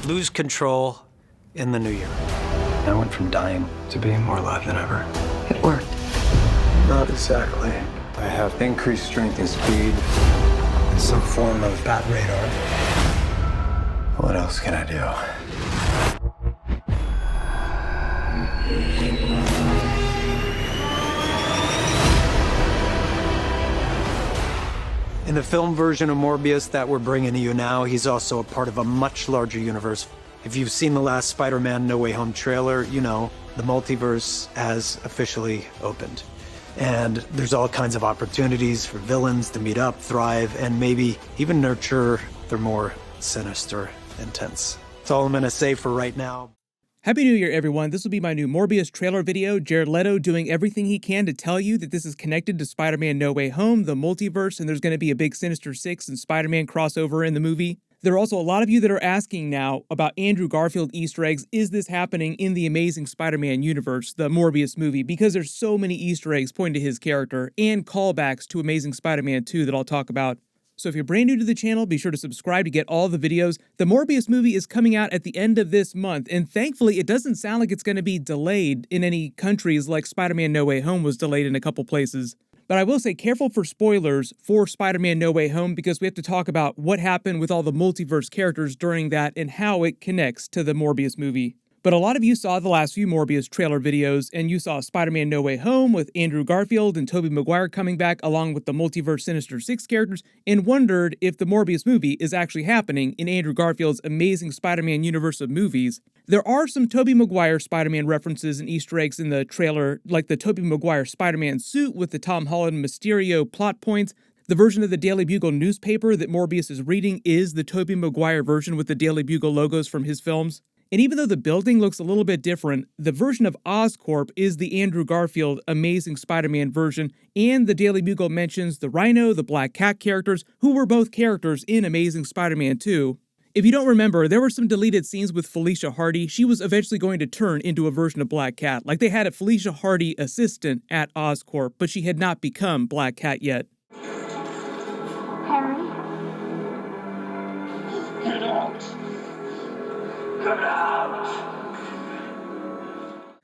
lose control in the new year. I went from dying to being more alive than ever. It worked. Not exactly. I have increased strength and speed and some form of bat radar. What else can I do? In the film version of Morbius that we're bringing to you now, he's also a part of a much larger universe. If you've seen the last Spider-Man No Way Home trailer, you know the multiverse has officially opened. And there's all kinds of opportunities for villains to meet up, thrive, and maybe even nurture their more sinister intents. That's all I'm gonna say for right now. Happy New Year, everyone. This will be my new Morbius trailer video. Jared Leto doing everything he can to tell you that this is connected to Spider-Man No Way Home, the multiverse, and there's going to be a big Sinister Six and Spider-Man crossover in the movie. There are also a lot of you that are asking now about Andrew Garfield Easter eggs. Is this happening in the Amazing Spider-Man universe, the Morbius movie? Because there's so many Easter eggs pointing to his character and callbacks to Amazing Spider-Man 2 that I'll talk about. So if you're brand new to the channel, be sure to subscribe to get all the videos. The Morbius movie is coming out at the end of this month, and thankfully it doesn't sound like it's going to be delayed in any countries like Spider-Man No Way Home was delayed in a couple places. But I will say careful for spoilers for Spider-Man No Way Home because we have to talk about what happened with all the multiverse characters during that and how it connects to the Morbius movie. But a lot of you saw the last few Morbius trailer videos, and you saw Spider-Man No Way Home with Andrew Garfield and Tobey Maguire coming back along with the Multiverse Sinister Six characters, and wondered if the Morbius movie is actually happening in Andrew Garfield's Amazing Spider-Man universe of movies. There are some Tobey Maguire Spider-Man references and Easter eggs in the trailer, like the Tobey Maguire Spider-Man suit with the Tom Holland Mysterio plot points. The version of the Daily Bugle newspaper that Morbius is reading is the Tobey Maguire version with the Daily Bugle logos from his films. And even though the building looks a little bit different, the version of Oscorp is the Andrew Garfield Amazing Spider-Man version, and the Daily Bugle mentions the Rhino, the Black Cat characters, who were both characters in Amazing Spider-Man 2. If you don't remember, there were some deleted scenes with Felicia Hardy. She was eventually going to turn into a version of Black Cat, like they had a Felicia Hardy assistant at Oscorp, but she had not become Black Cat yet. Harry? Get out! Get out!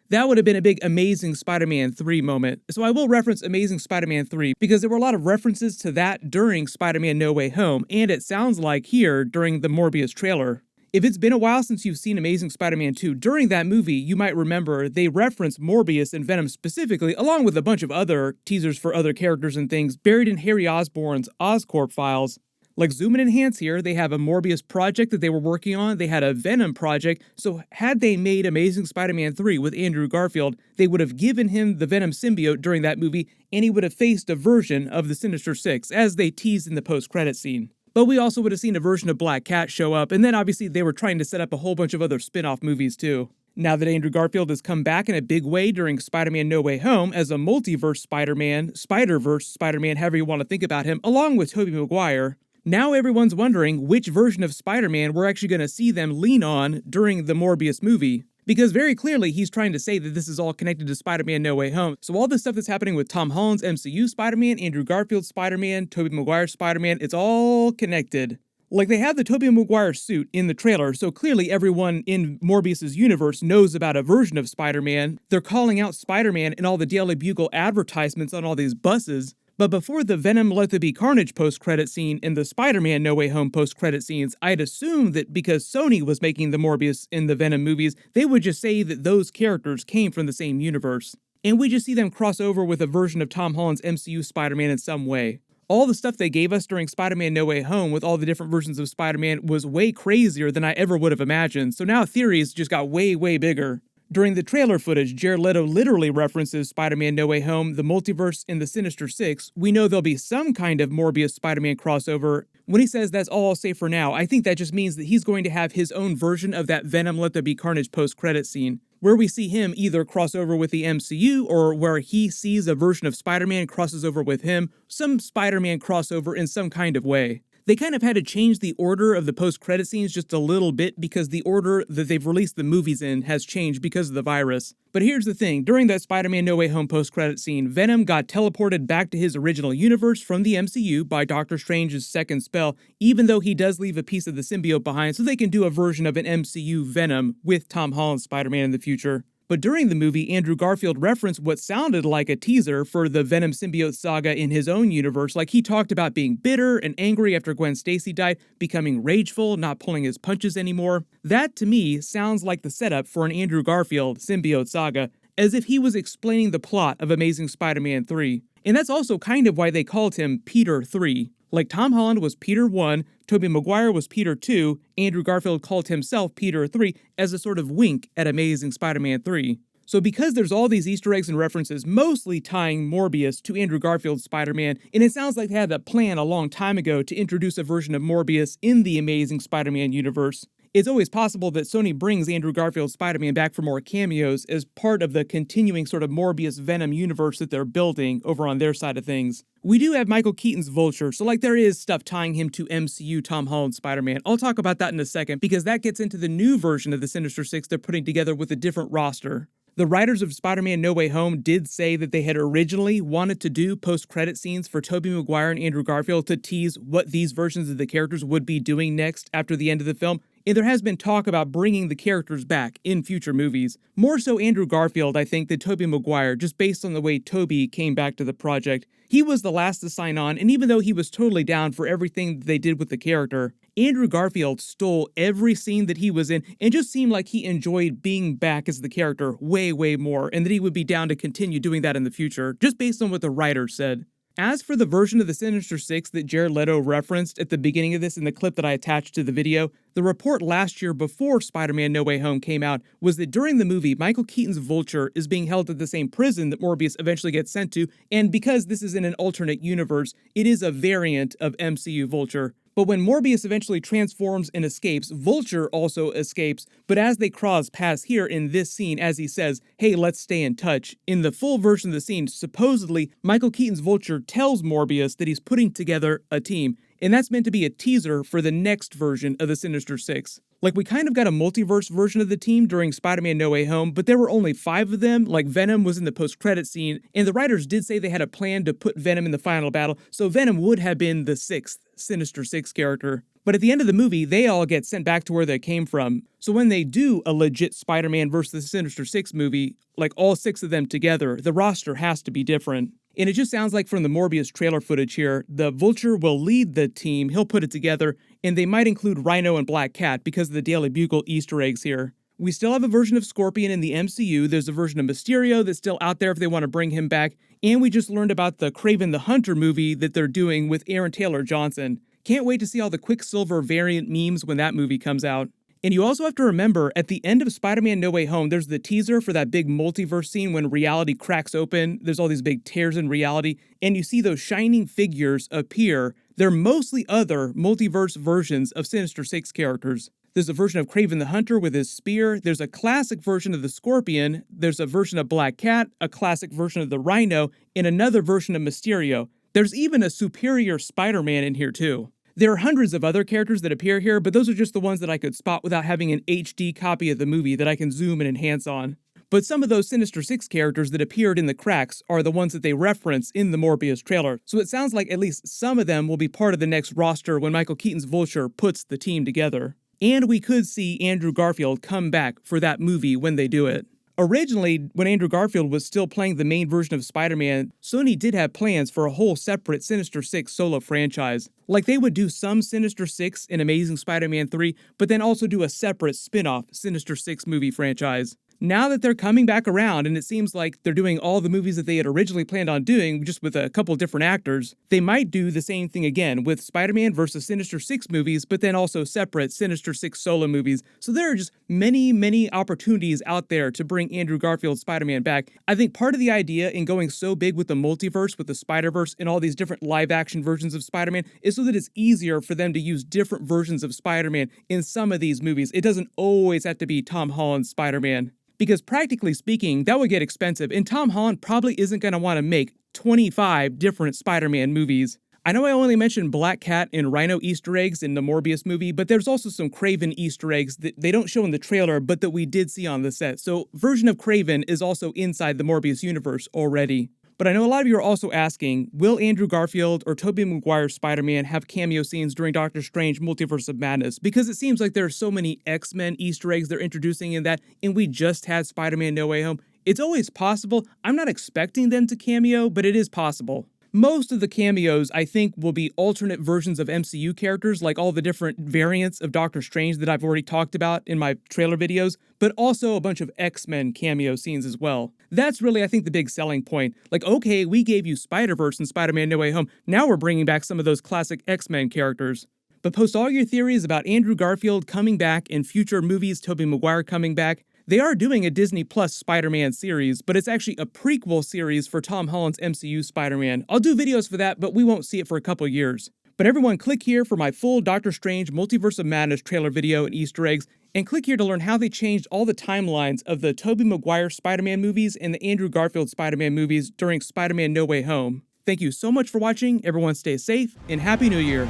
That would have been a big Amazing Spider-Man 3 moment. So I will reference Amazing Spider-Man 3 because there were a lot of references to that during Spider-Man No Way Home, and it sounds like here during the Morbius trailer. If it's been a while since you've seen Amazing Spider-Man 2, during that movie, you might remember they referenced Morbius and Venom specifically, along with a bunch of other teasers for other characters and things buried in Harry Osborn's Oscorp files. Like Zoom and Enhance here, they have a Morbius project that they were working on, they had a Venom project, so had they made Amazing Spider-Man 3 with Andrew Garfield, they would have given him the Venom symbiote during that movie, and he would have faced a version of the Sinister Six, as they teased in the post-credit scene. But we also would have seen a version of Black Cat show up, and then obviously they were trying to set up a whole bunch of other spin-off movies too. Now that Andrew Garfield has come back in a big way during Spider-Man No Way Home as a multiverse Spider-Man, Spider-Verse Spider-Man, however you want to think about him, along with Tobey Maguire, now everyone's wondering which version of Spider-Man we're actually going to see them lean on during the Morbius movie. Because very clearly he's trying to say that this is all connected to Spider-Man No Way Home. So all this stuff that's happening with Tom Holland's MCU Spider-Man, Andrew Garfield's Spider-Man, Tobey Maguire's Spider-Man, it's all connected. Like they have the Tobey Maguire suit in the trailer, so clearly everyone in Morbius's universe knows about a version of Spider-Man. They're calling out Spider-Man in all the Daily Bugle advertisements on all these buses. But before the Venom Let There Be Carnage post-credit scene and the Spider-Man No Way Home post-credit scenes, I'd assume that because Sony was making the Morbius in the Venom movies, they would just say that those characters came from the same universe. And we just see them cross over with a version of Tom Holland's MCU Spider-Man in some way. All the stuff they gave us during Spider-Man No Way Home with all the different versions of Spider-Man was way crazier than I ever would have imagined, so now theories just got way, way bigger. During the trailer footage, Jared Leto literally references Spider-Man No Way Home, the multiverse, and the Sinister Six. We know there'll be some kind of Morbius Spider-Man crossover. When he says that's all I'll say for now, I think that just means that he's going to have his own version of that Venom Let There Be Carnage post-credit scene, where we see him either cross over with the MCU or where he sees a version of Spider-Man crosses over with him, some Spider-Man crossover in some kind of way. They kind of had to change the order of the post-credit scenes just a little bit because the order that they've released the movies in has changed because of the virus. But here's the thing, during that Spider-Man No Way Home post-credit scene, Venom got teleported back to his original universe from the MCU by Doctor Strange's second spell, even though he does leave a piece of the symbiote behind so they can do a version of an MCU Venom with Tom Holland's Spider-Man in the future. But during the movie, Andrew Garfield referenced what sounded like a teaser for the Venom symbiote saga in his own universe, like he talked about being bitter and angry after Gwen Stacy died, becoming rageful, not pulling his punches anymore. That, to me, sounds like the setup for an Andrew Garfield symbiote saga, as if he was explaining the plot of Amazing Spider-Man 3. And that's also kind of why they called him Peter 3. Like Tom Holland was Peter 1, Tobey Maguire was Peter 2, Andrew Garfield called himself Peter 3 as a sort of wink at Amazing Spider-Man 3. So because there's all these Easter eggs and references mostly tying Morbius to Andrew Garfield's Spider-Man, and it sounds like they had that plan a long time ago to introduce a version of Morbius in the Amazing Spider-Man universe, it's always possible that Sony brings Andrew Garfield's Spider-Man back for more cameos as part of the continuing sort of Morbius-Venom universe that they're building over on their side of things. We do have Michael Keaton's Vulture, so like there is stuff tying him to MCU Tom Holland Spider-Man. I'll talk about that in a second because that gets into the new version of the Sinister Six they're putting together with a different roster. The writers of Spider-Man No Way Home did say that they had originally wanted to do post-credit scenes for Tobey Maguire and Andrew Garfield to tease what these versions of the characters would be doing next after the end of the film, and there has been talk about bringing the characters back in future movies. More so Andrew Garfield, I think, than Tobey Maguire, just based on the way Tobey came back to the project. He was the last to sign on, and even though he was totally down for everything they did with the character, Andrew Garfield stole every scene that he was in and just seemed like he enjoyed being back as the character way more, and that he would be down to continue doing that in the future, just based on what the writers said. As for the version of the Sinister Six that Jared Leto referenced at the beginning of this in the clip that I attached to the video, the report last year before Spider-Man No Way Home came out was that during the movie, Michael Keaton's Vulture is being held at the same prison that Morbius eventually gets sent to, and because this is in an alternate universe, it is a variant of MCU Vulture. But when Morbius eventually transforms and escapes, Vulture also escapes, but as they cross paths here in this scene, as he says, hey, let's stay in touch, in the full version of the scene, supposedly, Michael Keaton's Vulture tells Morbius that he's putting together a team, and that's meant to be a teaser for the next version of the Sinister Six. Like, we kind of got a multiverse version of the team during Spider-Man No Way Home, but there were only 5 of them, like Venom was in the post-credit scene, and the writers did say they had a plan to put Venom in the final battle, so Venom would have been the 6th Sinister Six character. But at the end of the movie, they all get sent back to where they came from. So when they do a legit Spider-Man vs. Sinister Six movie, like all 6 of them together, the roster has to be different. And it just sounds like from the Morbius trailer footage here, the Vulture will lead the team, he'll put it together, and they might include Rhino and Black Cat because of the Daily Bugle Easter eggs here. We still have a version of Scorpion in the MCU, there's a version of Mysterio that's still out there if they want to bring him back, and we just learned about the Kraven the Hunter movie that they're doing with Aaron Taylor Johnson. Can't wait to see all the Quicksilver variant memes when that movie comes out. And you also have to remember, at the end of Spider-Man No Way Home, there's the teaser for that big multiverse scene when reality cracks open. There's all these big tears in reality, and you see those shining figures appear. They're mostly other multiverse versions of Sinister Six characters. There's a version of Kraven the Hunter with his spear, there's a classic version of the Scorpion, there's a version of Black Cat, a classic version of the Rhino, and another version of Mysterio. There's even a superior Spider-Man in here too. There are hundreds of other characters that appear here, but those are just the ones that I could spot without having an HD copy of the movie that I can zoom and enhance on. But some of those Sinister Six characters that appeared in the cracks are the ones that they reference in the Morbius trailer, so it sounds like at least some of them will be part of the next roster when Michael Keaton's Vulture puts the team together. And we could see Andrew Garfield come back for that movie when they do it. Originally, when Andrew Garfield was still playing the main version of Spider-Man, Sony did have plans for a whole separate Sinister Six solo franchise. Like they would do some Sinister Six in Amazing Spider-Man 3, but then also do a separate spin-off Sinister Six movie franchise. Now that they're coming back around and it seems like they're doing all the movies that they had originally planned on doing just with a couple different actors, they might do the same thing again with Spider-Man vs. Sinister Six movies, but then also separate Sinister Six solo movies. So there are just many opportunities out there to bring Andrew Garfield's Spider-Man back. I think part of the idea in going so big with the multiverse, with the Spider-Verse and all these different live-action versions of Spider-Man is so that it's easier for them to use different versions of Spider-Man in some of these movies. It doesn't always have to be Tom Holland's Spider-Man. Because practically speaking, that would get expensive, and Tom Holland probably isn't going to want to make 25 different Spider-Man movies. I know I only mentioned Black Cat and Rhino Easter eggs in the Morbius movie, but there's also some Kraven Easter eggs that they don't show in the trailer, but that we did see on the set. So version of Kraven is also inside the Morbius universe already. But I know a lot of you are also asking, will Andrew Garfield or Tobey Maguire's Spider-Man have cameo scenes during Doctor Strange Multiverse of Madness? Because it seems like there are so many X-Men Easter eggs they're introducing in that, and we just had Spider-Man No Way Home. It's always possible. I'm not expecting them to cameo, but it is possible. Most of the cameos, I think, will be alternate versions of MCU characters, like all the different variants of Doctor Strange that I've already talked about in my trailer videos, but also a bunch of X-Men cameo scenes as well. That's really, I think, the big selling point. Like, okay, we gave you Spider-Verse and Spider-Man No Way Home, now we're bringing back some of those classic X-Men characters. But post all your theories about Andrew Garfield coming back in future movies, Tobey Maguire coming back. They are doing a Disney Plus Spider-Man series, but it's actually a prequel series for Tom Holland's MCU Spider-Man. I'll do videos for that, but we won't see it for a couple years. But everyone, click here for my full Doctor Strange Multiverse of Madness trailer video and Easter eggs, and click here to learn how they changed all the timelines of the Tobey Maguire Spider-Man movies and the Andrew Garfield Spider-Man movies during Spider-Man No Way Home. Thank you so much for watching, everyone stay safe, and Happy New Year!